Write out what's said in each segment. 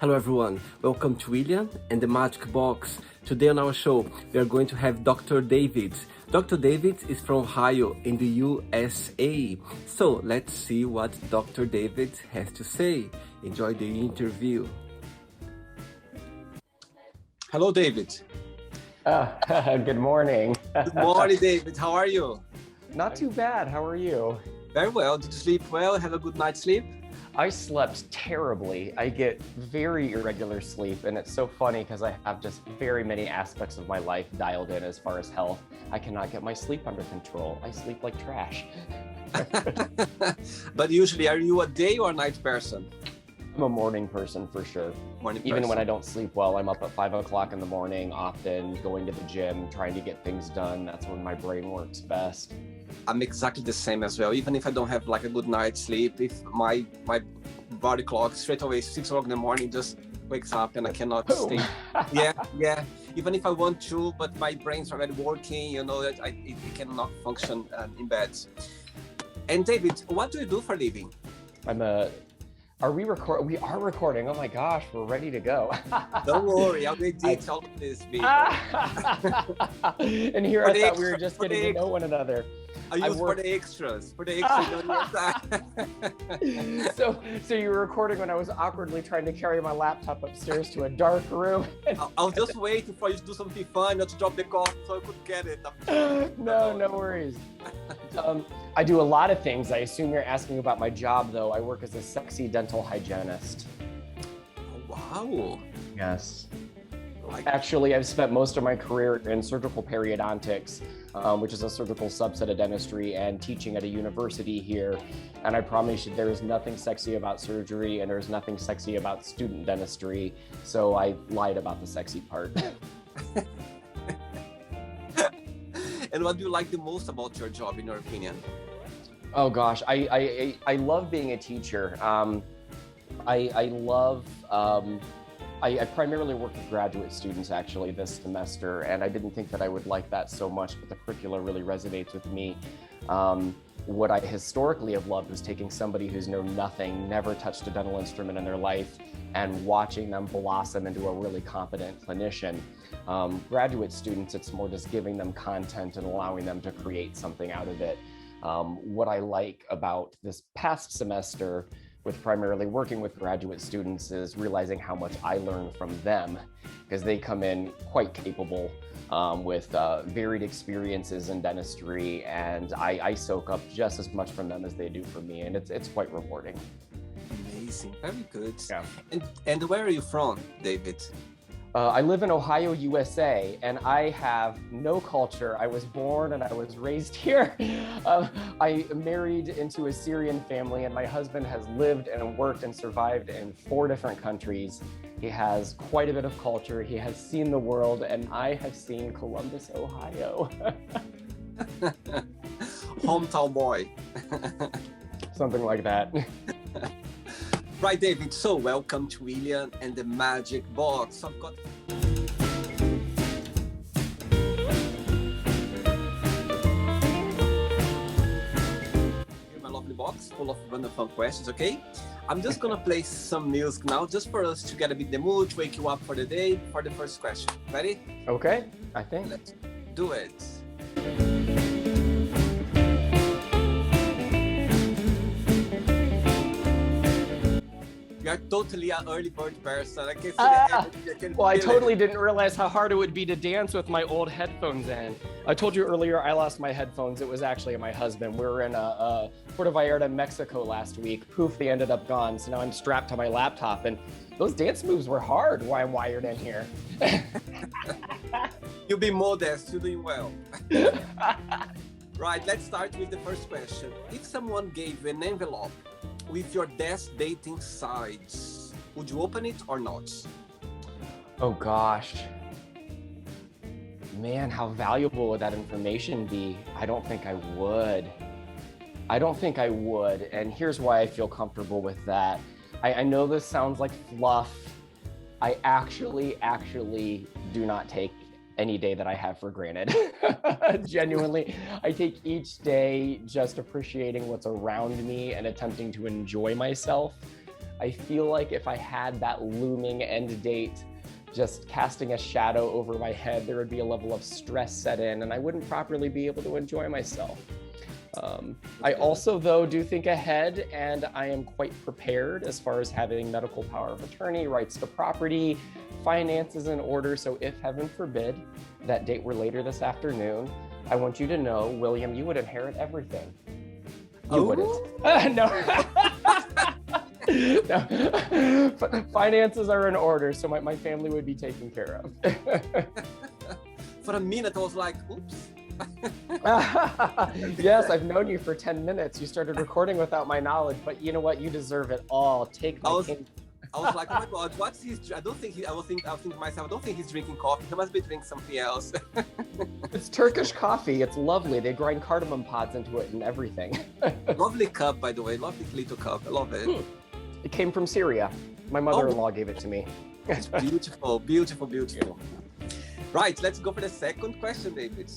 Hello everyone, welcome to William and the Magic Box. Today on our show, we are going to have Dr. David. Dr. David is from Ohio in the USA. So let's see what Dr. David has to say. Enjoy the interview. Hello, David. Good morning. Good morning, David. How are you? Not too bad. How are you? Very well. Did you sleep well? Have a good night's sleep? I slept terribly. I get very irregular sleep, and it's so funny because I have just very many aspects of my life dialed in as far as health. I cannot get my sleep under control. I sleep like trash. But usually, are you a day or night person? I'm a morning person for sure. Even when I don't sleep well, I'm up at 5 o'clock in the morning, often going to the gym, trying to get things done. That's when my brain works best. I'm exactly the same as well. Even if I don't have like a good night's sleep, if my body clock straight away 6 o'clock in the morning just wakes up and I cannot stay. Yeah. Even if I want to, but my brain's already working, that it cannot function in bed. And David, what do you do for a living? We are recording. Oh my gosh, we're ready to go. Don't worry, I'll edit all of this. And here I thought we were just getting to know one another. I use for the extras on your side. So you were recording when I was awkwardly trying to carry my laptop upstairs to a dark room. I'll just wait for you to do something fun, not to drop the call so I could get it. No worries. I do a lot of things. I assume you're asking about my job, though. I work as a sexy dental hygienist. Oh, wow. Yes. Actually, I've spent most of my career in surgical periodontics, which is a surgical subset of dentistry, and teaching at a university here. And I promise you, there is nothing sexy about surgery, and there's nothing sexy about student dentistry. So I lied about the sexy part. And what do you like the most about your job, in your opinion? Oh gosh, I love being a teacher. I primarily work with graduate students actually this semester, and I didn't think that I would like that so much, but the curriculum really resonates with me. What I historically have loved was taking somebody who's known nothing, never touched a dental instrument in their life, and watching them blossom into a really competent clinician. Graduate students, it's more just giving them content and allowing them to create something out of it. What I like about this past semester with primarily working with graduate students is realizing how much I learn from them, because they come in quite capable with varied experiences in dentistry, and I soak up just as much from them as they do from me, and it's quite rewarding. Amazing, very good. Yeah. And where are you from, David? I live in Ohio, USA, and I have no culture. I was born and I was raised here. I married into a Syrian family, and my husband has lived and worked and survived in 4 different countries. He has quite a bit of culture. He has seen the world, and I have seen Columbus, Ohio. Hometown boy. Something like that. Right, David, so welcome to William and the Magic Box. I've got... Here's my lovely box full of random fun questions, okay? I'm just gonna play some music now, just for us to get a bit in the mood, to wake you up for the day, for the first question. Ready? Okay, I think. Let's do it. You're totally an early bird person. I can see the energy. Well, I totally didn't realize how hard it would be to dance with my old headphones in. I told you earlier I lost my headphones. It was actually my husband. We were in Puerto Vallarta, Mexico last week. Poof, they ended up gone. So now I'm strapped to my laptop, and those dance moves were hard while I'm wired in here. You'll be modest. You're doing well. Right, let's start with the first question. If someone gave you an envelope with your best dating sites, would you open it or not? Oh gosh. Man, how valuable would that information be? I don't think I would. And here's why I feel comfortable with that. I know this sounds like fluff. I actually do not take any day that I have for granted. Genuinely, I take each day just appreciating what's around me and attempting to enjoy myself. I feel like if I had that looming end date just casting a shadow over my head, there would be a level of stress set in and I wouldn't properly be able to enjoy myself. I also, though, do think ahead, and I am quite prepared as far as having medical power of attorney, rights to property, finances in order. So if heaven forbid that date were later this afternoon, I want you to know, William, you would inherit everything. You wouldn't. No. No. Finances are in order, so my family would be taken care of. For a minute, I was like, oops. Yes, I've known you for 10 minutes. You started recording without my knowledge, but you know what? You deserve it all. Take my king. I was like, oh my God, what's his? I think to myself, I don't think he's drinking coffee. He must be drinking something else. It's Turkish coffee. It's lovely. They grind cardamom pods into it and everything. Lovely cup, by the way. Lovely little cup. I love it. It came from Syria. My mother-in-law gave it to me. It's beautiful, beautiful, beautiful. Right, let's go for the second question, David.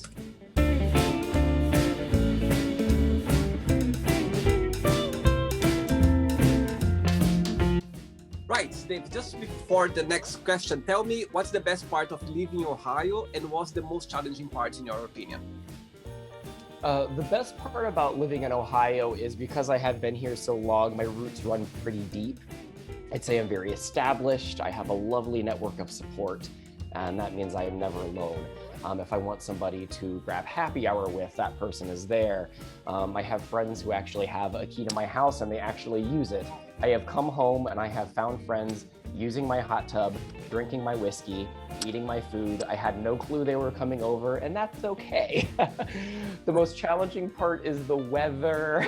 Right, Dave, just before the next question, tell me what's the best part of living in Ohio and what's the most challenging part in your opinion? The best part about living in Ohio is because I have been here so long, my roots run pretty deep. I'd say I'm very established. I have a lovely network of support, and that means I am never alone. If I want somebody to grab happy hour with, that person is there. I have friends who actually have a key to my house and they actually use it. I have come home and I have found friends using my hot tub, drinking my whiskey, eating my food. I had no clue they were coming over, and that's okay. The most challenging part is the weather.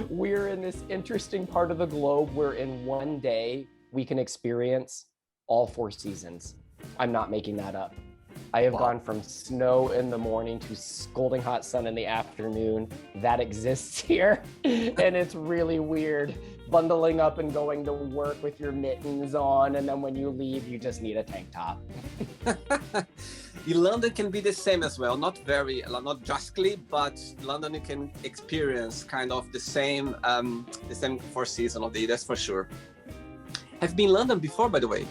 We're in this interesting part of the globe where in one day we can experience all 4 seasons. I'm not making that up. I have gone from snow in the morning to scalding hot sun in the afternoon. That exists here, and it's really weird. Bundling up and going to work with your mittens on, and then when you leave, you just need a tank top. In London can be the same as well. Not drastically, but London you can experience kind of the same 4 seasons of the year. That's for sure. Have you been in London before, by the way?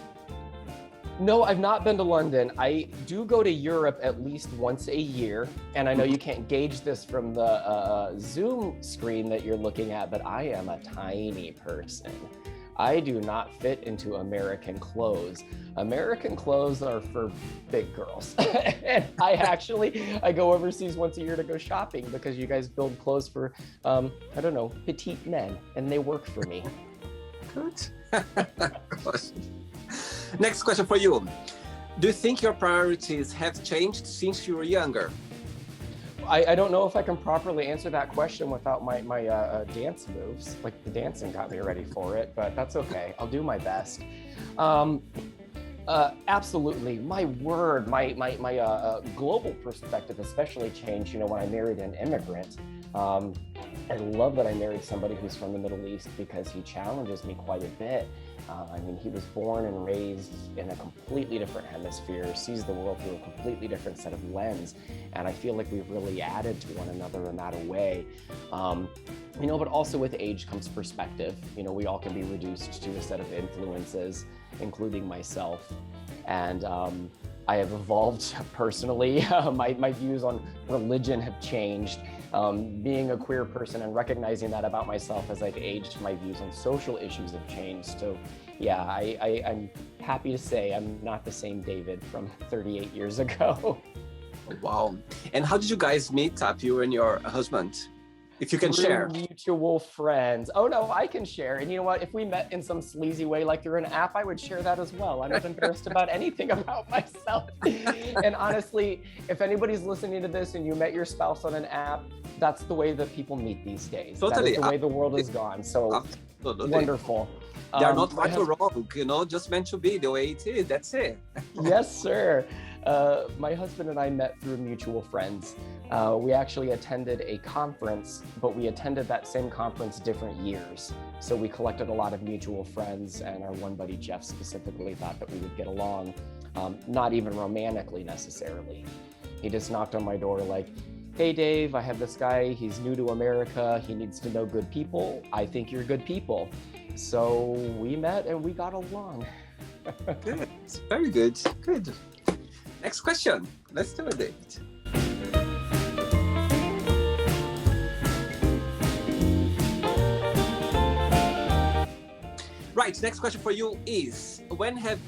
No, I've not been to London. I do go to Europe at least once a year, and I know you can't gauge this from the Zoom screen that you're looking at, but I am a tiny person. I do not fit into American clothes. American clothes are for big girls. And I go overseas once a year to go shopping because you guys build clothes for, I don't know, petite men, and they work for me. Good. Next question for you. Do you think your priorities have changed since you were younger? I don't know if I can properly answer that question without my dance moves. Like the dancing got me ready for it, but that's okay. I'll do my best. Absolutely. My word, my global perspective especially changed, when I married an immigrant. I love that I married somebody who's from the Middle East because he challenges me quite a bit. He was born and raised in a completely different hemisphere, sees the world through a completely different set of lens. And I feel like we've really added to one another in that way. But also with age comes perspective. We all can be reduced to a set of influences, including myself. And I have evolved personally. My views on religion have changed. Being a queer person and recognizing that about myself as I've aged, my views on social issues have changed. So yeah, I'm happy to say I'm not the same David from 38 years ago. Wow. And how did you guys meet up, you and your husband? If you can share. Mutual friends. Oh no, I can share. And you know what? If we met in some sleazy way, like through an app, I would share that as well. I'm not embarrassed about anything about myself. And honestly, if anybody's listening to this and you met your spouse on an app, that's the way that people meet these days. Totally. That is the way the world has gone. So wonderful. They're not right or wrong, just meant to be the way it is. That's it. Yes, sir. My husband and I met through mutual friends. We actually attended a conference, but we attended that same conference different years. So we collected a lot of mutual friends, and our one buddy, Jeff, specifically thought that we would get along, not even romantically necessarily. He just knocked on my door like, hey, Dave, I have this guy. He's new to America. He needs to know good people. I think you're good people. So we met and we got along. Good. Very good. Good. Next question. Let's do it, David. Right. Next question for you is: when have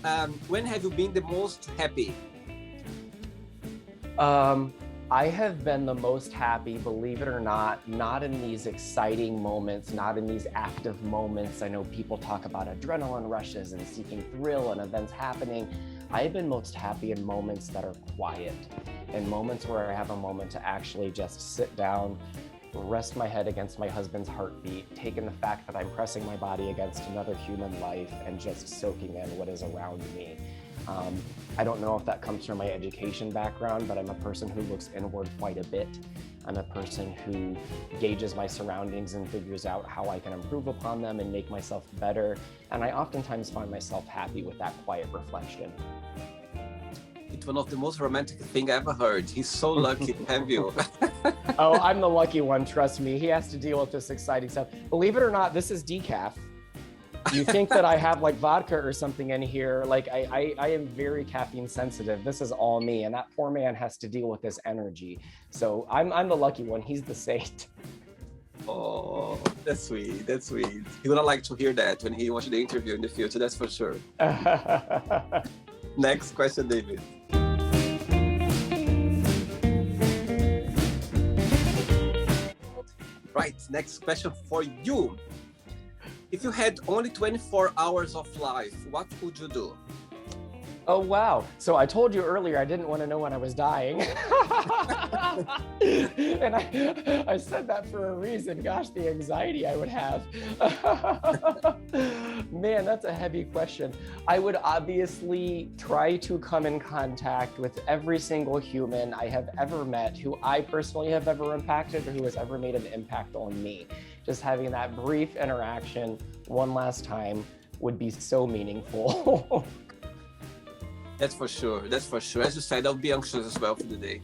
you been the most happy? I have been the most happy, believe it or not in these exciting moments, not in these active moments. I know people talk about adrenaline rushes and seeking thrill and events happening. I've been most happy in moments that are quiet, in moments where I have a moment to actually just sit down, rest my head against my husband's heartbeat, taking the fact that I'm pressing my body against another human life and just soaking in what is around me. I don't know if that comes from my education background, but I'm a person who looks inward quite a bit. I'm a person who gauges my surroundings and figures out how I can improve upon them and make myself better. And I oftentimes find myself happy with that quiet reflection. It's one of the most romantic things I ever heard. He's so lucky to have you. Oh, I'm the lucky one, trust me. He has to deal with this exciting stuff. Believe it or not, this is decaf. You think that I have like vodka or something in here. Like I am very caffeine sensitive. This is all me. And that poor man has to deal with this energy. So I'm the lucky one. He's the saint. Oh, that's sweet. That's sweet. He's gonna like to hear that when he watches the interview in the future. That's for sure. Next question, David. Right, next question for you. If you had only 24 hours of life, what would you do? Oh, wow. So I told you earlier, I didn't want to know when I was dying. And I said that for a reason. Gosh, the anxiety I would have. Man, that's a heavy question. I would obviously try to come in contact with every single human I have ever met who I personally have ever impacted or who has ever made an impact on me. Just having that brief interaction one last time would be so meaningful. That's for sure. That's for sure. As you said, I'll be anxious as well for the day.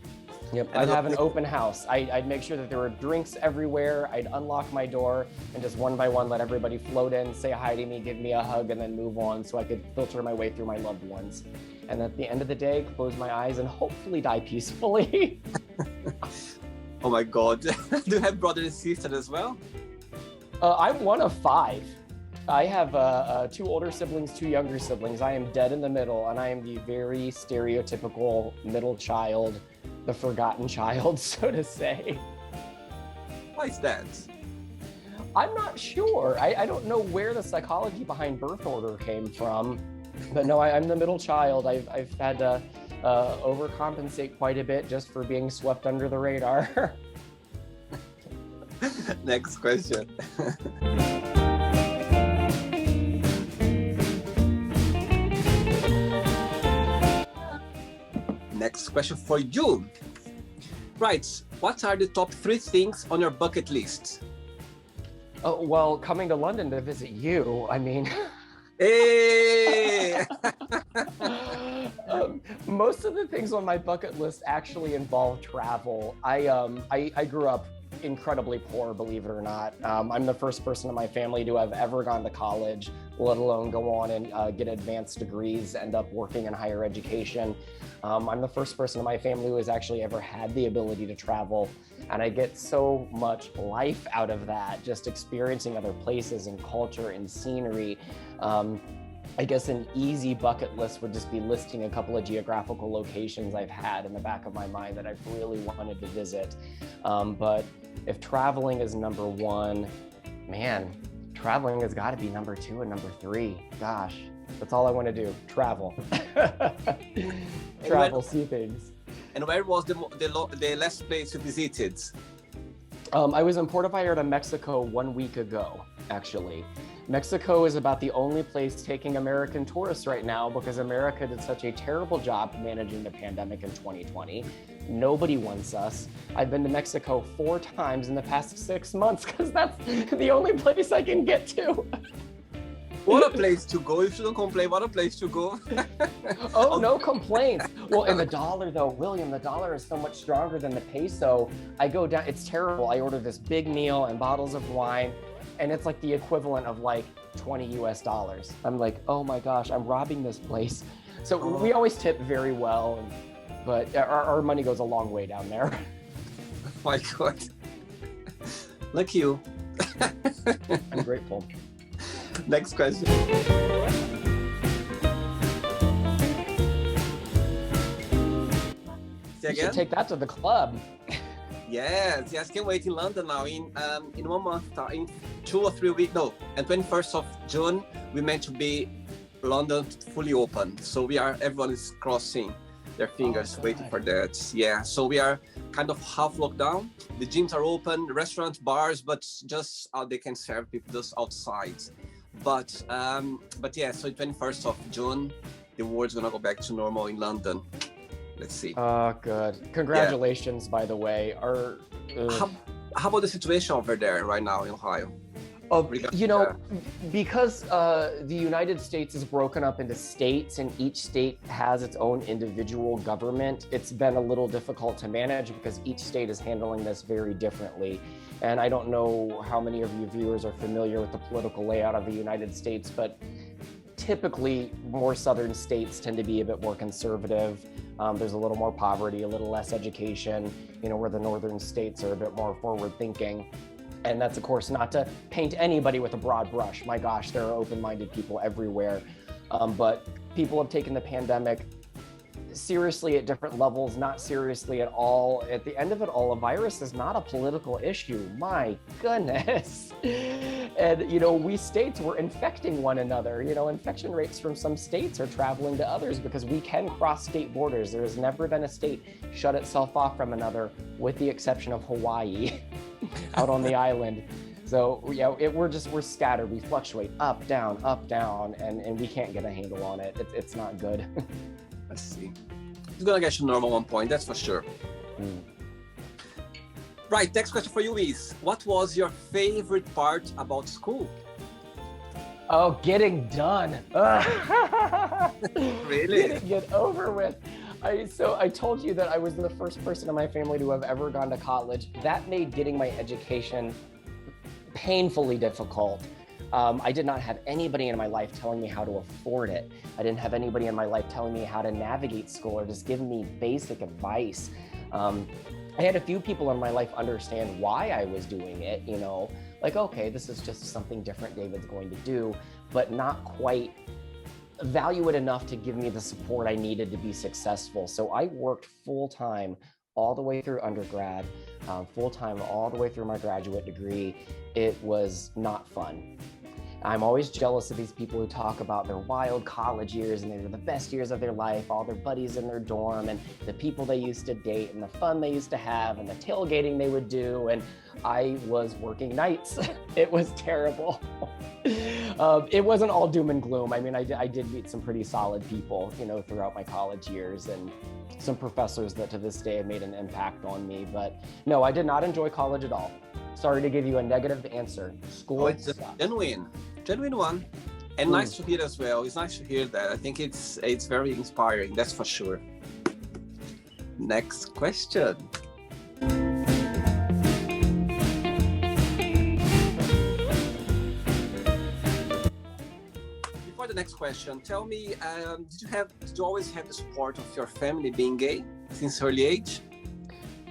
Yep, I'd have an open house. I'd make sure that there were drinks everywhere. I'd unlock my door and just one by one let everybody float in, say hi to me, give me a hug, and then move on so I could filter my way through my loved ones. And at the end of the day, close my eyes and hopefully die peacefully. Oh my God. Do you have brothers and sisters as well? I'm one of 5. I have 2 older siblings, 2 younger siblings. I am dead in the middle, and I am the very stereotypical middle child, the forgotten child, so to say. Why is that? I'm not sure. I don't know where the psychology behind birth order came from, but no, I'm the middle child. I've had to overcompensate quite a bit just for being swept under the radar. Next question. Next question for you. Right, what are the top 3 things on your bucket list? Oh, well, coming to London to visit you, I mean... Hey! Most of the things on my bucket list actually involve travel. I grew up incredibly poor, believe it or not. I'm the first person in my family to have ever gone to college, let alone go on and get advanced degrees, end up working in higher education. I'm the first person in my family who has actually ever had the ability to travel, and I get so much life out of that, just experiencing other places and culture and scenery. I guess an easy bucket list would just be listing a couple of geographical locations I've had in the back of my mind that I've really wanted to visit. But if traveling is number 1, man, traveling has got to be number 2 and number 3. Gosh, that's all I want to do, travel. Travel, see things. And where was the last place you visited? I was in Puerto Vallarta, Mexico 1 week ago, actually. Mexico is about the only place taking American tourists right now because America did such a terrible job managing the pandemic in 2020. Nobody wants us. I've been to Mexico 4 times in the past 6 months because that's the only place I can get to. What a place to go. You shouldn't complain. What a place to go. Oh, no complaints. Well, and the dollar though, William, the dollar is so much stronger than the peso. I go down, it's terrible. I order this big meal and bottles of wine, and it's like the equivalent of like 20 US dollars. I'm like, oh my gosh, I'm robbing this place. So we always tip very well, but our money goes a long way down there. My God. Look you. I'm grateful. Next question. You should take that to the club. Yes, can't wait in London now. In 1 month, in 2 or 3 weeks, no, and 21st of June, we meant to be London fully open. So everyone is crossing their fingers, waiting for that. Yeah, so we are kind of half lockdown. The gyms are open, restaurants, bars, but just they can serve people just outside. But yeah, so 21st of June, the world's gonna go back to normal in London. Let's see. Oh, good. Congratulations, by the way. How about the situation over there right now in Ohio? You know, because the United States is broken up into states and each state has its own individual government, it's been a little difficult to manage because each state is handling this very differently. And I don't know how many of you viewers are familiar with the political layout of the United States, but typically more southern states tend to be a bit more conservative. There's a little more poverty, a little less education, you know, where the northern states are a bit more forward thinking. And that's, of course, not to paint anybody with a broad brush. My gosh, there are open-minded people everywhere. But people have taken the pandemic seriously at different levels, not seriously at all. At the end of it all, a virus is not a political issue. My goodness. And, you know, we states were infecting one another. You know, infection rates from some states are traveling to others because we can cross state borders. There has never been a state shut itself off from another, with the exception of Hawaii out on the island. So, yeah, we're scattered. We fluctuate up, down, and we can't get a handle on it. It's not good. Let's see. It's gonna get to normal 1 point, that's for sure. Right, next question for you is, what was your favorite part about school? Oh, getting done. Really? Get over with. I told you that I was the first person in my family to have ever gone to college. That made getting my education painfully difficult. I did not have anybody in my life telling me how to afford it. I didn't have anybody in my life telling me how to navigate school or just giving me basic advice. I had a few people in my life understand why I was doing it, you know, like, okay, this is just something different David's going to do, but not quite value it enough to give me the support I needed to be successful. So I worked full-time all the way through undergrad, full-time all the way through my graduate degree. It was not fun. I'm always jealous of these people who talk about their wild college years and they were the best years of their life, all their buddies in their dorm and the people they used to date and the fun they used to have and the tailgating they would do. And I was working nights. It was terrible. It wasn't all doom and gloom. I mean, I did meet some pretty solid people, you know, throughout my college years and some professors that to this day have made an impact on me. But no, I did not enjoy college at all. Sorry to give you a negative answer. School it's a genuine one, and nice to hear as well. It's nice to hear that. I think it's very inspiring, that's for sure. Next question. Before the next question, tell me, did you always have the support of your family being gay since early age?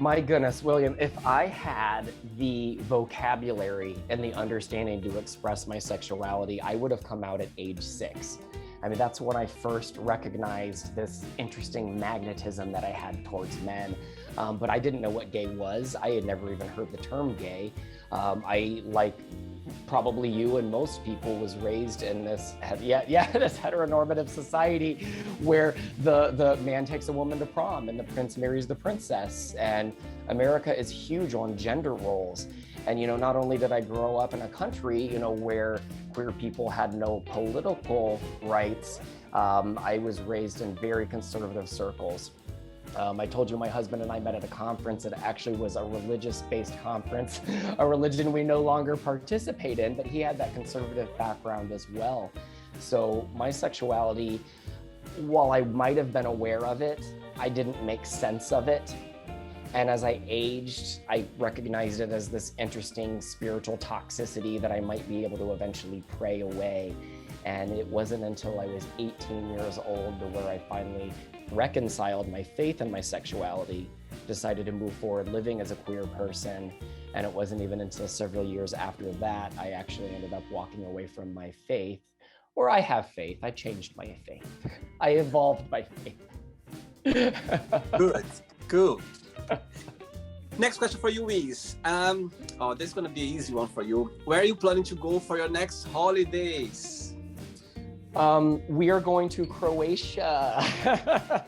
My goodness, William, if I had the vocabulary and the understanding to express my sexuality, I would have come out at age 6. I mean, that's when I first recognized this interesting magnetism that I had towards men. But I didn't know what gay was. I had never even heard the term gay. I, like probably you and most people, was raised in this this heteronormative society where the man takes a woman to prom and the prince marries the princess, and America is huge on gender roles. And, you know, not only did I grow up in a country, you know, where queer people had no political rights, I was raised in very conservative circles. I told you my husband and I met at a conference that actually was a religious-based conference, a religion we no longer participate in, but he had that conservative background as well. So my sexuality, while I might have been aware of it, I didn't make sense of it. And as I aged, I recognized it as this interesting spiritual toxicity that I might be able to eventually pray away. And it wasn't until I was 18 years old to where I finally reconciled my faith and my sexuality, decided to move forward living as a queer person. And it wasn't even until several years after that, I actually ended up walking away from my faith. Or I have faith, I changed my faith. I evolved my faith. Good, cool. Next question for you is, this is gonna be an easy one for you. Where are you planning to go for your next holidays? We are going to Croatia.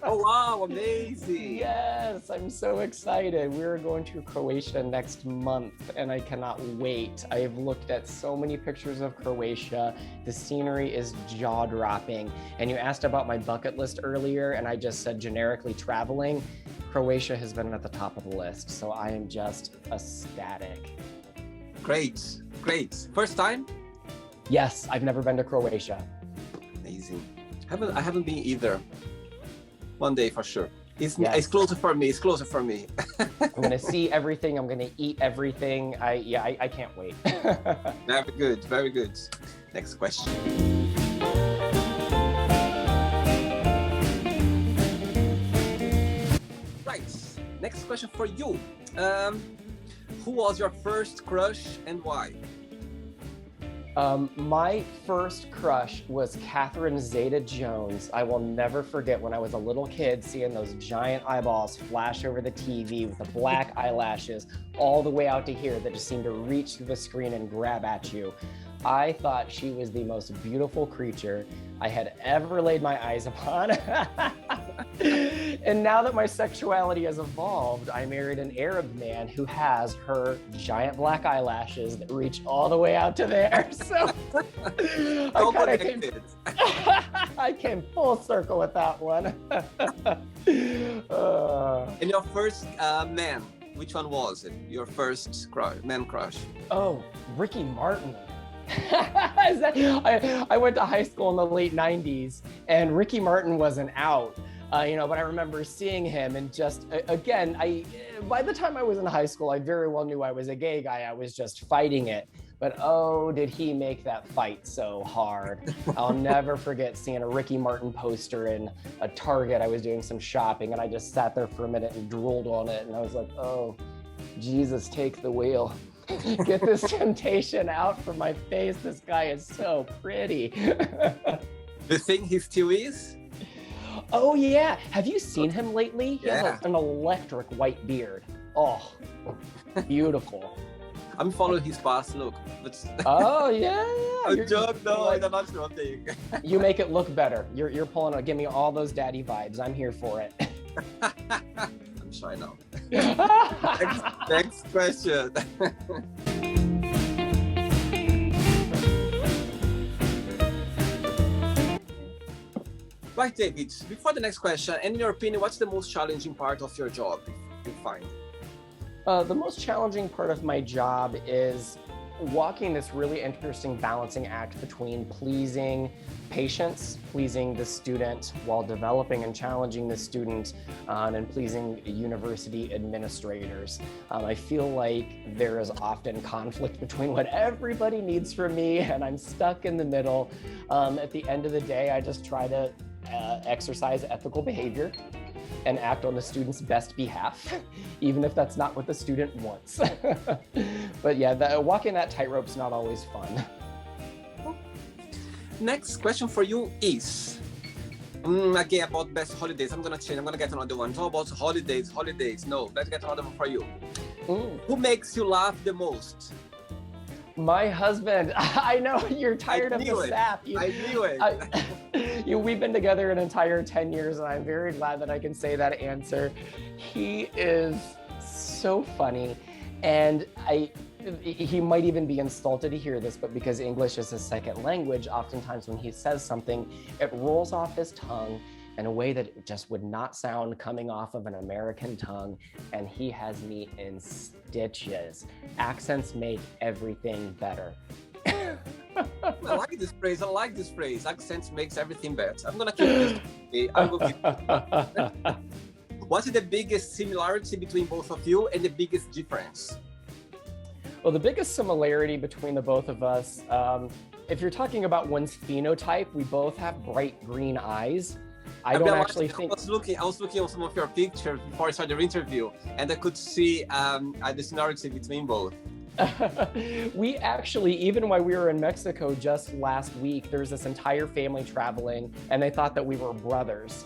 Oh wow, amazing. Yes, I'm so excited. We're going to Croatia next month and I cannot wait. I have looked at so many pictures of Croatia. The scenery is jaw-dropping. And you asked about my bucket list earlier and I just said generically traveling. Croatia has been at the top of the list, so I am just ecstatic. Great, great. First time? Yes, I've never been to Croatia. Amazing. I haven't been either. One day for sure. It's closer for me. It's closer for me. I'm gonna see everything. I'm gonna eat everything. I can't wait. Very good. Very good. Next question. Right. Next question for you. Who was your first crush and why? My first crush was Catherine Zeta-Jones. I will never forget when I was a little kid seeing those giant eyeballs flash over the TV with the black eyelashes all the way out to here that just seemed to reach through the screen and grab at you. I thought she was the most beautiful creature I had ever laid my eyes upon. And now that my sexuality has evolved, I married an Arab man who has her giant black eyelashes that reach all the way out to there. So I came full circle with that one. And your first man, which one was it? Your first man crush? Oh, Ricky Martin. I went to high school in the late 90s and Ricky Martin wasn't out, but I remember seeing him and just, again, by the time I was in high school, I very well knew I was a gay guy. I was just fighting it. But oh, did he make that fight so hard. I'll never forget seeing a Ricky Martin poster in a Target. I was doing some shopping and I just sat there for a minute and drooled on it. And I was like, oh, Jesus, take the wheel. Get this temptation out from my face. This guy is so pretty. The thing he still is? Oh yeah. Have you seen him lately? He Yeah. has an electric white beard. Oh, beautiful. I'm following his path, look. Oh yeah. A joke, no, I'm not sure thing. You make it look better. You're pulling out, give me all those daddy vibes. I'm here for it. I'm shy now. Next question. Right, David, before the next question, in your opinion, what's the most challenging part of your job you find? The most challenging part of my job is walking this really interesting balancing act between pleasing patients, pleasing the student while developing and challenging the student, and pleasing university administrators. I feel like there is often conflict between what everybody needs from me and I'm stuck in the middle. At the end of the day, I just try to exercise ethical behavior and act on the student's best behalf, even if that's not what the student wants. But yeah, walking that tightrope's not always fun. Next question for you is, again, about best holidays. I'm gonna change, I'm gonna get another one. It's all about holidays. No, let's get another one for you. Who makes you laugh the most? My husband. I know you're tired of the sap. I knew it. We've been together an entire 10 years and I'm very glad that I can say that answer. He is so funny and he might even be insulted to hear this, but because English is his second language, oftentimes when he says something, it rolls off his tongue in a way that it just would not sound coming off of an American tongue, and he has me in stitches. Accents make everything better. I like this phrase. Accents makes everything better. I'm gonna keep this. I will keep What is the biggest similarity between both of you and the biggest difference? Well, the biggest similarity between the both of us, if you're talking about one's phenotype, we both have bright green eyes. I was looking on some of your pictures before I started the interview, and I could see the similarity between both. We actually, even while we were in Mexico just last week, there was this entire family traveling, and they thought that we were brothers,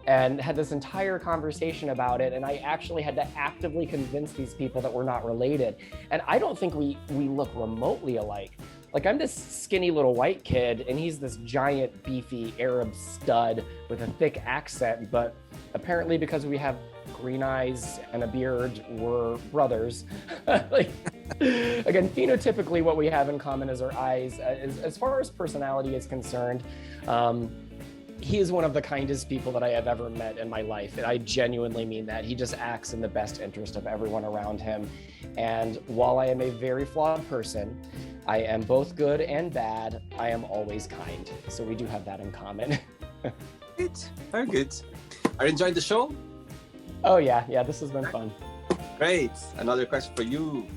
and had this entire conversation about it. And I actually had to actively convince these people that we're not related. And I don't think we look remotely alike. Like, I'm this skinny little white kid, and he's this giant, beefy Arab stud with a thick accent. But apparently, because we have green eyes and a beard, we're brothers. Like, again, phenotypically, what we have in common is our eyes. As far as personality is concerned, he is one of the kindest people that I have ever met in my life. And I genuinely mean that. He just acts in the best interest of everyone around him. And while I am a very flawed person, I am both good and bad. I am always kind. So we do have that in common. Good. Very good. Are you enjoying the show? Oh, yeah. Yeah, this has been fun. Great. Another question for you.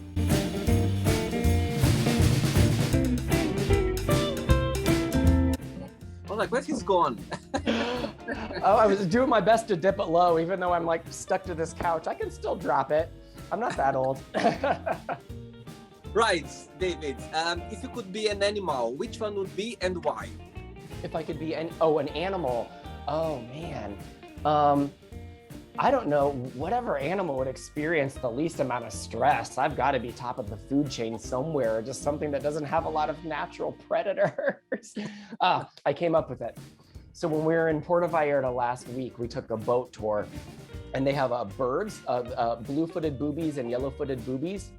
Oh, like, where he's gone? Oh, I was doing my best to dip it low, even though I'm like stuck to this couch. I can still drop it. I'm not that old. Right, David. If you could be an animal, which one would be and why? If I could be an animal. Oh, man. I don't know, whatever animal would experience the least amount of stress. I've got to be top of the food chain somewhere, just something that doesn't have a lot of natural predators. I came up with it. So when we were in Puerto Vallarta last week, we took a boat tour, and they have birds, blue-footed boobies and yellow-footed boobies.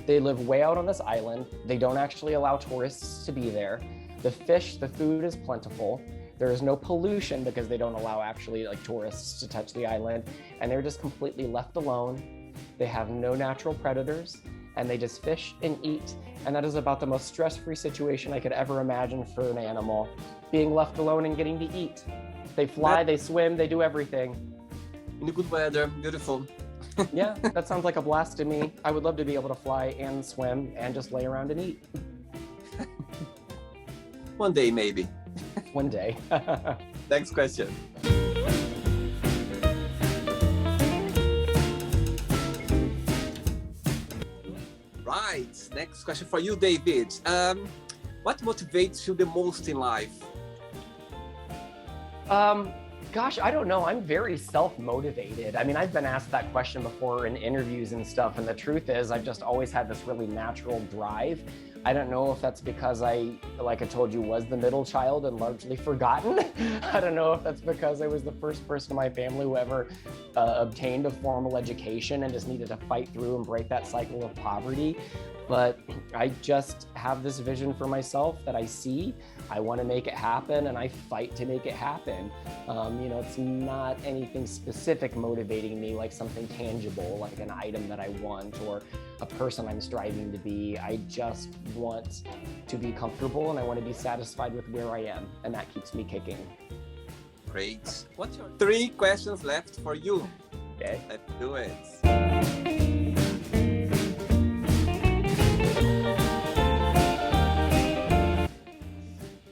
They live way out on this island. They don't actually allow tourists to be there. The fish, the food is plentiful. There is no pollution because they don't allow actually like tourists to touch the island, and they're just completely left alone. They have no natural predators, and they just fish and eat. And that is about the most stress-free situation I could ever imagine for an animal, being left alone and getting to eat. They fly, they swim, they do everything. In the good weather, beautiful. Yeah, that sounds like a blast to me. I would love to be able to fly and swim and just lay around and eat. One day, maybe. One day. Next question. Right, next question for you, David. What motivates you the most in life? Gosh, I don't know. I'm very self-motivated. I mean, I've been asked that question before in interviews and stuff, and the truth is I've just always had this really natural drive. I don't know if that's because I, like I told you, was the middle child and largely forgotten. I don't know if that's because I was the first person in my family who ever obtained a formal education and just needed to fight through and break that cycle of poverty. But I just have this vision for myself that I see. I want to make it happen, and I fight to make it happen. You know, it's not anything specific motivating me, like something tangible, like an item that I want or a person I'm striving to be. I just want to be comfortable, and I want to be satisfied with where I am, and that keeps me kicking. Great. What's your 3 questions left for you? Okay. Let's do it.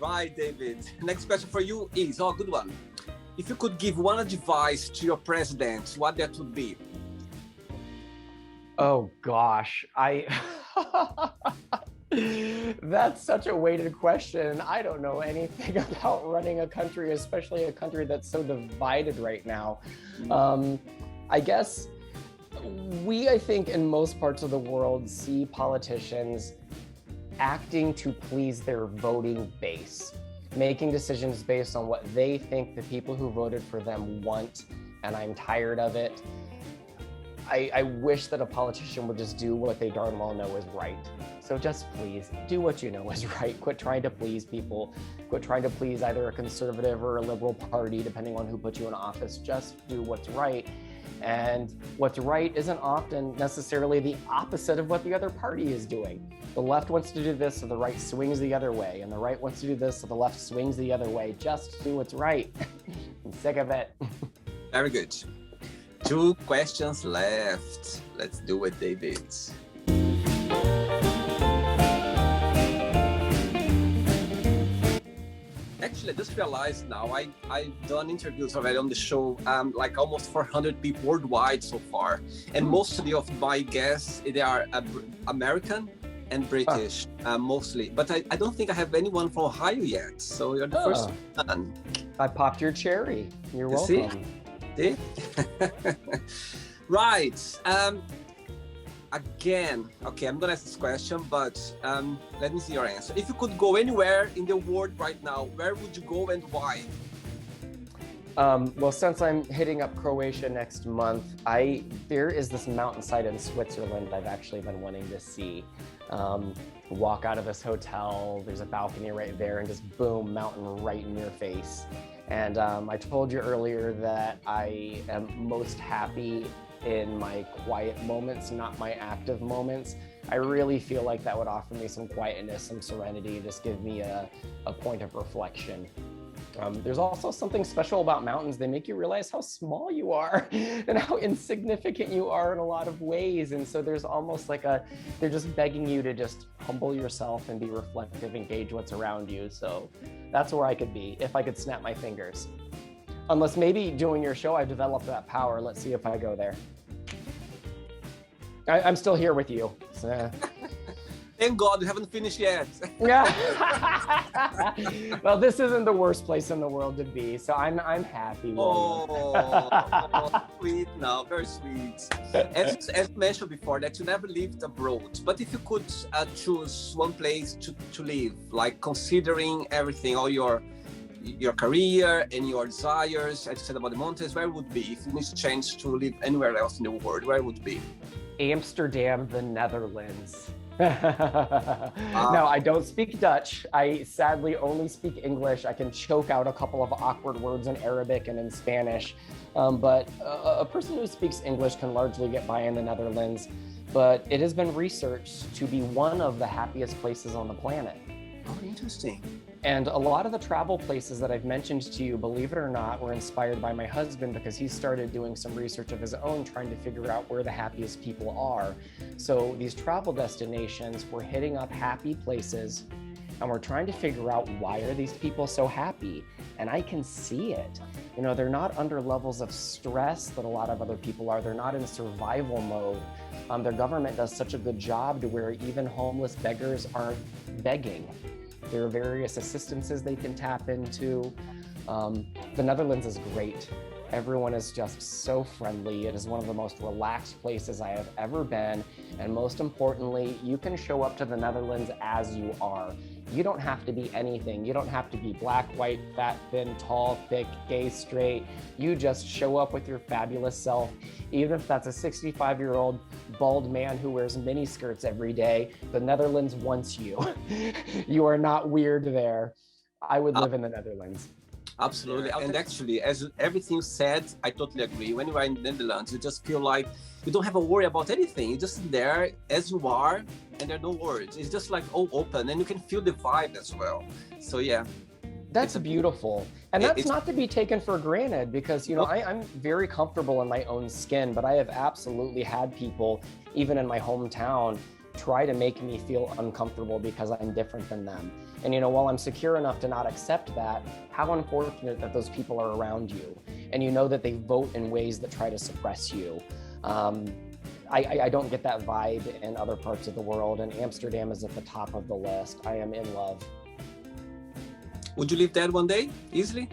Right, David. Next question for you is, a good one. If you could give one advice to your president, what that would be? Oh gosh, that's such a weighted question. I don't know anything about running a country, especially a country that's so divided right now. I guess I think in most parts of the world see politicians acting to please their voting base, making decisions based on what they think the people who voted for them want, and I'm tired of it. I wish that a politician would just do what they darn well know is right. So just please do what you know is right. Quit trying to please people. Quit trying to please either a conservative or a liberal party, depending on who put you in office. Just do what's right. And what's right isn't often necessarily the opposite of what the other party is doing. The left wants to do this, so the right swings the other way. And the right wants to do this, so the left swings the other way. Just do what's right. I'm sick of it. Very good. 2 questions left. Let's do it, David. Actually, I just realized now, I've done interviews already on the show, like almost 400 people worldwide so far. And mostly of my guests, they are American and British, mostly. But I don't think I have anyone from Ohio yet. So you're the first one. I popped your cherry. You're welcome. See? Right. Again, okay, I'm gonna ask this question, but let me see your answer. If you could go anywhere in the world right now, where would you go and why? Well, since I'm hitting up Croatia next month, there is this mountainside in Switzerland I've actually been wanting to see. Walk out of this hotel, there's a balcony right there, and just boom, mountain right in your face. And I told you earlier that I am most happy in my quiet moments, not my active moments. I really feel like that would offer me some quietness, some serenity, just give me a point of reflection. There's also something special about mountains. They make you realize how small you are and how insignificant you are in a lot of ways. And so there's almost like they're just begging you to just humble yourself and be reflective, engage what's around you. So that's where I could be if I could snap my fingers. Unless maybe doing your show, I've developed that power. Let's see if I go there. I'm still here with you. So. Thank God we haven't finished yet. Yeah. Well, this isn't the worst place in the world to be, so I'm happy. Sweet now, very sweet. As mentioned before, that you never lived abroad, but if you could choose one place to live, like considering everything, all your career and your desires, as you said about the mountains, where would be? If you need to change to live anywhere else in the world, where would be? Amsterdam, the Netherlands. No, I don't speak Dutch. I sadly only speak English. I can choke out a couple of awkward words in Arabic and in Spanish. But a person who speaks English can largely get by in the Netherlands. But it has been researched to be one of the happiest places on the planet. Oh, interesting. And a lot of the travel places that I've mentioned to you, believe it or not, were inspired by my husband because he started doing some research of his own, trying to figure out where the happiest people are. So these travel destinations, we're hitting up happy places and we're trying to figure out why are these people so happy? And I can see it. You know, they're not under levels of stress that a lot of other people are. They're not in survival mode. Their government does such a good job to where even homeless beggars aren't begging. There are various assistances they can tap into. The Netherlands is great. Everyone is just so friendly. It is one of the most relaxed places I have ever been. And most importantly, you can show up to the Netherlands as you are. You don't have to be anything. You don't have to be black, white, fat, thin, tall, thick, gay, straight. You just show up with your fabulous self. Even if that's a 65-year-old bald man who wears mini skirts every day, the Netherlands wants you. You are not weird there. I would live in the Netherlands. Absolutely. And actually, as everything you said, I totally agree. When you are in the Netherlands, you just feel like you don't have a worry about anything. You're just there as you are, and there are no words. It's just like all open, and you can feel the vibe as well. So yeah. That's beautiful. And that's not to be taken for granted because, you know, I'm very comfortable in my own skin, but I have absolutely had people, even in my hometown, try to make me feel uncomfortable because I'm different than them. And, you know, while I'm secure enough to not accept that, how unfortunate that those people are around you. And you know that they vote in ways that try to suppress you. I don't get that vibe in other parts of the world, and Amsterdam is at the top of the list. I am in love. Would you live there one day, easily?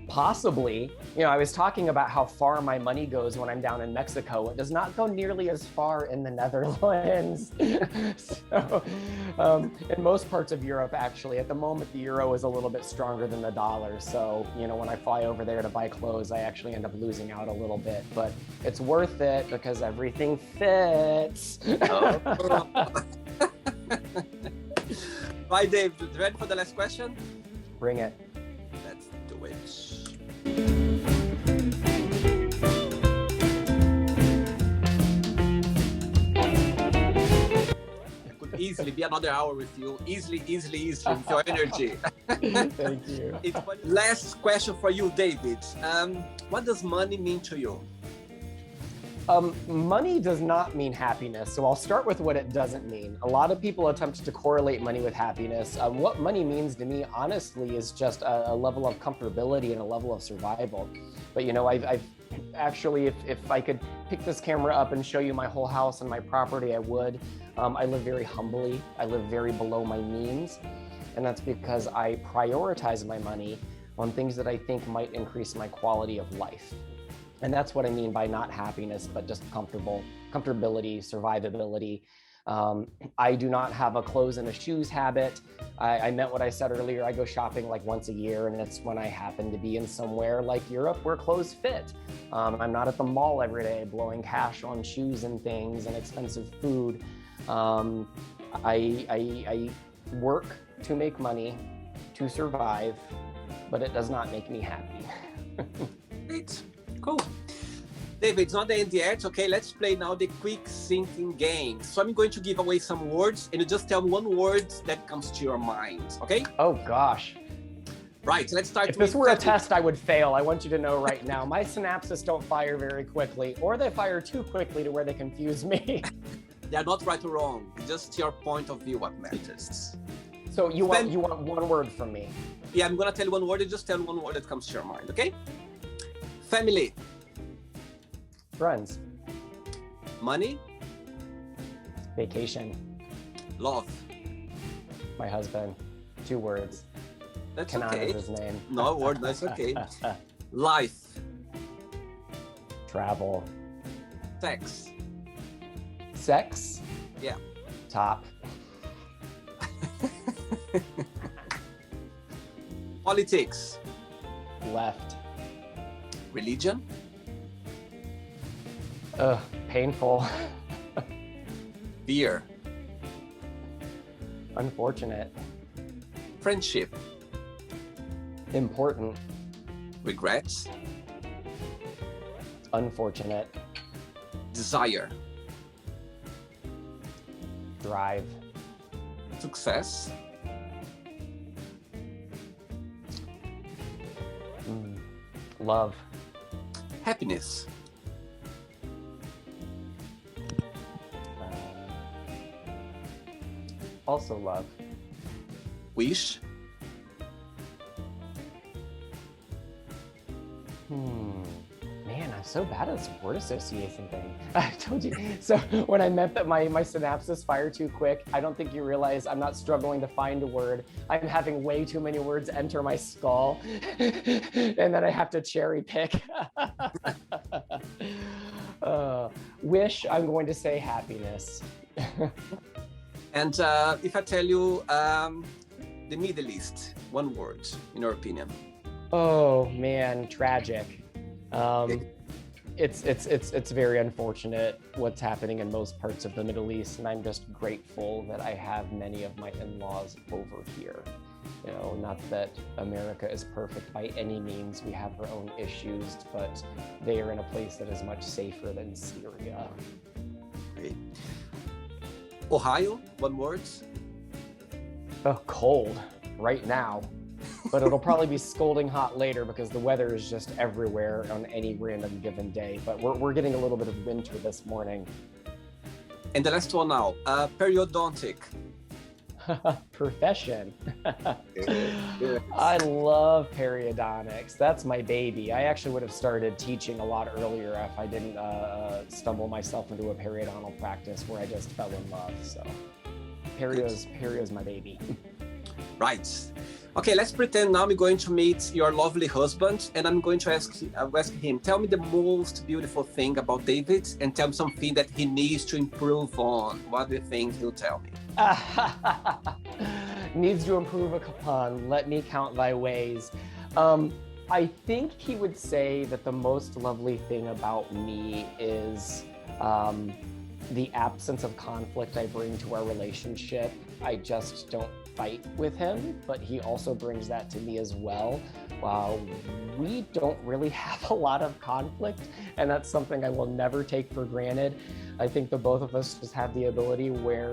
Possibly. You know, I was talking about how far my money goes when I'm down in Mexico. It does not go nearly as far in the Netherlands. So, in most parts of Europe, actually, at the moment, the euro is a little bit stronger than the dollar. So, you know, when I fly over there to buy clothes, I actually end up losing out a little bit. But it's worth it because everything fits. Bye, Dave. Ready for the last question? Bring it. Let's do it. It could easily be another hour with you. Easily with your energy. Thank you. Last question for you, David. What does money mean to you? Money does not mean happiness. So I'll start with what it doesn't mean. A lot of people attempt to correlate money with happiness. What money means to me, honestly, is just a level of comfortability and a level of survival. But I've actually, if I could pick this camera up and show you my whole house and my property, I would. I live very humbly. I live very below my means. And that's because I prioritize my money on things that I think might increase my quality of life. And that's what I mean by not happiness, but just comfortability, survivability. I do not have a clothes and a shoes habit. I meant what I said earlier. I go shopping like once a year, and it's when I happen to be in somewhere like Europe where clothes fit. I'm not at the mall every day blowing cash on shoes and things and expensive food. I work to make money, to survive, but it does not make me happy. Great. Cool. David, it's not the end yet. Okay, let's play now the quick thinking game. So I'm going to give away some words, and you just tell me one word that comes to your mind. Okay? Oh gosh. Right. Let's start. If this were a test, I would fail. I want you to know right now. My synapses don't fire very quickly, or they fire too quickly to where they confuse me. They are not right or wrong. Just your point of view what matters. So you want one word from me? Yeah, I'm gonna tell you one word. You just tell one word that comes to your mind. Okay? Family. Friends. Money. Vacation. Love. My husband. 2 words. That's Cannot okay. is his name. No word. That's okay. Life. Travel. Sex. Sex. Yeah. Top. Politics. Left. Religion. Painful. Fear. Unfortunate. Friendship. Important. Regrets. Unfortunate. Desire. Drive. Success. Love. Happiness. Also love. Wish. Man, I'm so bad at this word association thing. I told you. So when I meant that my synapses fire too quick, I don't think you realize I'm not struggling to find a word. I'm having way too many words enter my skull, and then I have to cherry pick. Wish, I'm going to say happiness. And if I tell you the Middle East, one word, in your opinion. Oh man, tragic. It's very unfortunate what's happening in most parts of the Middle East, and I'm just grateful that I have many of my in-laws over here. Not that America is perfect by any means. We have our own issues, but they are in a place that is much safer than Syria. Great. Ohio, one word. Oh, cold right now. But it'll probably be scalding hot later because the weather is just everywhere on any random given day. But we're getting a little bit of winter this morning. And the last one now, periodontic. Profession. Yeah. I love periodontics. That's my baby. I actually would have started teaching a lot earlier if I didn't stumble myself into a periodontal practice where I just fell in love. So perio's my baby. Right. Okay, let's pretend now I'm going to meet your lovely husband, and I'm going to ask him, tell me the most beautiful thing about David, and tell me something that he needs to improve on. What do you think he'll tell me? Needs to improve upon. Let me count thy ways. I think he would say that the most lovely thing about me is the absence of conflict I bring to our relationship. I just don't fight with him, but he also brings that to me as well. We don't really have a lot of conflict, and that's something I will never take for granted. I think the both of us just have the ability where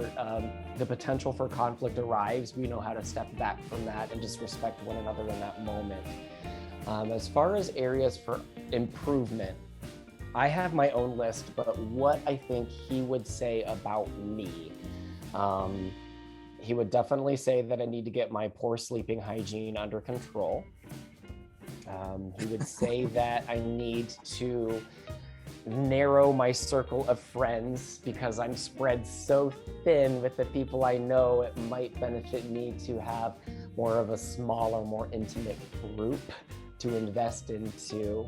the potential for conflict arrives, we know how to step back from that and just respect one another in that moment. As far as areas for improvement, I have my own list, but what I think he would say about me. Um, he would definitely say that I need to get my poor sleeping hygiene under control. He would say that I need to narrow my circle of friends because I'm spread so thin with the people I know. It might benefit me to have more of a smaller, more intimate group to invest into.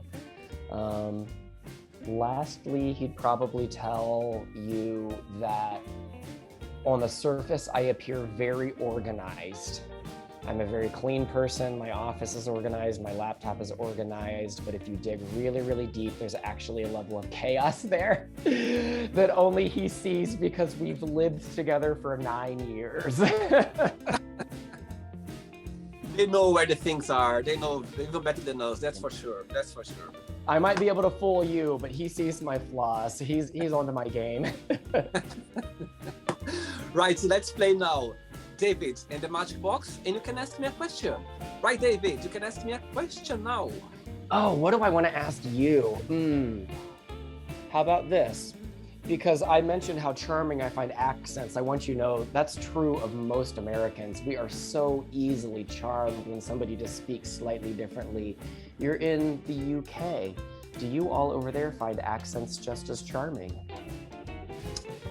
Lastly, he'd probably tell you that on the surface, I appear very organized. I'm a very clean person. My office is organized. My laptop is organized. But if you dig really, really deep, there's actually a level of chaos there that only he sees because we've lived together for 9 years. They know where the things are. They know even better than us. That's for sure. That's for sure. I might be able to fool you, but he sees my flaws. He's onto my game. Right, so let's play now. David, in the magic box, and you can ask me a question. Right, David, you can ask me a question now. Oh, what do I want to ask you? How about this? Because I mentioned how charming I find accents. I want you to know that's true of most Americans. We are so easily charmed when somebody just speaks slightly differently. You're in the UK. Do you all over there find accents just as charming?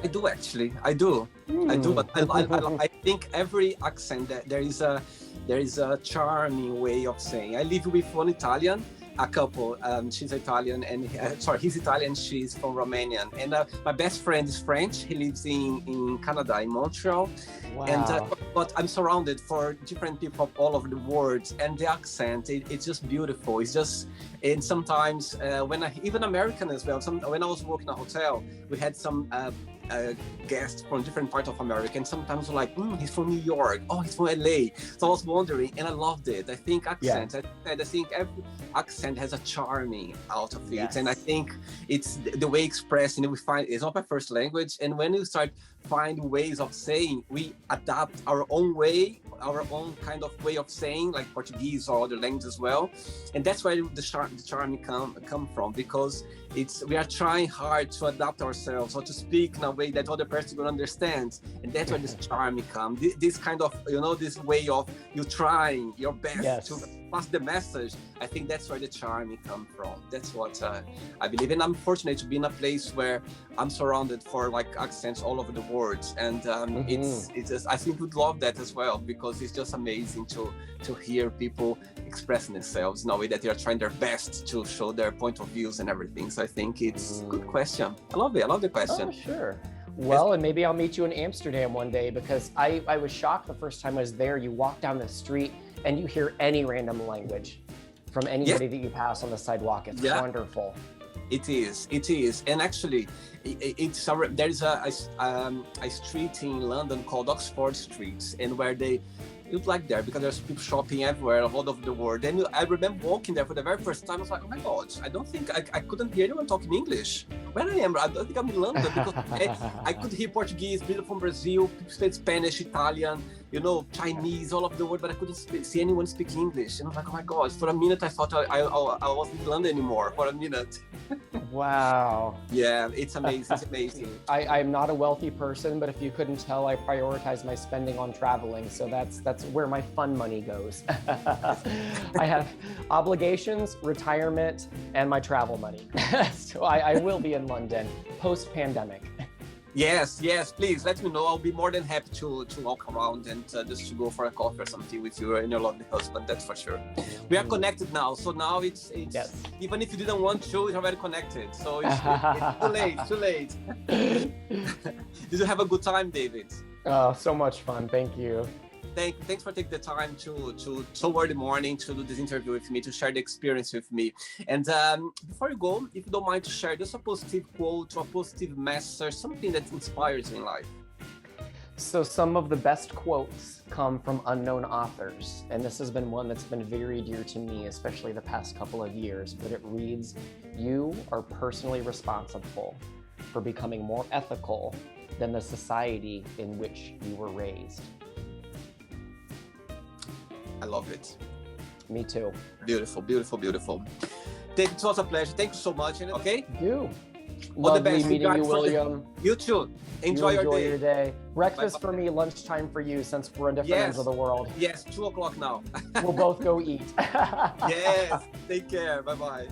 I do actually. I do. I do. But I think every accent that there is a charming way of saying. I live with one Italian, a couple. She's Italian and he's Italian. She's from Romanian. And my best friend is French. He lives in Canada, in Montreal. Wow. And but I'm surrounded for different people all over the world, and the accent it's just beautiful. It's just, and sometimes even American as well. When I was working in a hotel, we had some guests from different parts of America, and sometimes we're like, he's from New York, oh, he's from LA. So I was wondering, and I loved it. I think accents, I think every accent has a charming out of it. Yes. And I think it's the way expressed, we find it's not my first language, and when you start find ways of saying, we adapt our own way, our own kind of way of saying, like Portuguese or other languages as well. And that's where the charm come from, because we are trying hard to adapt ourselves or to speak in a way that other person will understand, and that's where this charm comes. This kind of, this way of you trying your best to pass the message. I think that's where the charm comes from. That's what I believe, and I'm fortunate to be in a place where I'm surrounded for like accents all over the world, and it's just, I think we'd love that as well, because it's just amazing to hear people expressing themselves in a way that they are trying their best to show their point of views and everything. So I think it's a good question. I love it. I love the question. Oh, sure. Well, and maybe I'll meet you in Amsterdam one day, because I was shocked the first time I was there. You walk down the street and you hear any random language from anybody that you pass on the sidewalk. It's wonderful. It is. And actually, there is a street in London called Oxford Street, and where it's like there, because there's people shopping everywhere all over the world. And I remember walking there for the very first time. I was like, oh my God, I don't think I couldn't hear anyone talking English. Where I am, I don't think I'm in London, because I could hear Portuguese, people from Brazil, people speak Spanish, Italian, Chinese, all over the world, but I couldn't see anyone speak English. And I was like, oh my God, for a minute I thought I wasn't in London anymore, for a minute. Wow. Yeah, it's amazing. It's amazing. I'm not a wealthy person, but if you couldn't tell, I prioritize my spending on traveling. So that's where my fun money goes. I have obligations, retirement, and my travel money. So I will be in London post-pandemic. Yes, please let me know. I'll be more than happy to walk around and just to go for a coffee or something with you and your lovely husband, that's for sure. We are connected now, so now it's even if you didn't want to, it's already connected. So it's too late. Did you have a good time, David? Oh, so much fun. Thank you. Thanks for taking the time to so early morning to do this interview with me, to share the experience with me. And before you go, if you don't mind to share just a positive quote or a positive message, something that inspires you in life. So some of the best quotes come from unknown authors, and this has been one that's been very dear to me, especially the past couple of years. But it reads, "You are personally responsible for becoming more ethical than the society in which you were raised." I love it. Me too. Beautiful, beautiful, beautiful. It was a pleasure. Thank you so much. Okay? You. All the Lovely best. meeting you, Regards for the- William. You too. Enjoy You your day. Breakfast Bye-bye. for me, lunchtime for you, since we're in different ends Yes. of the world. Yes, 2 o'clock now. We'll both go eat. Yes. Take care. Bye-bye.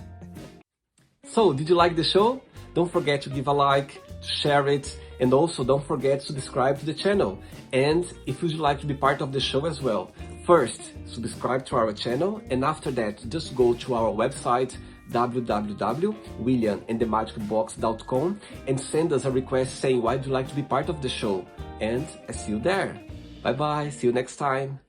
So, did you like the show? Don't forget to give a like, to share it, and also don't forget to subscribe to the channel. And if you'd like to be part of the show as well, first, subscribe to our channel, and after that, just go to our website, www.williamandthemagicbox.com, and send us a request saying why would you like to be part of the show. And I see you there. Bye bye, see you next time.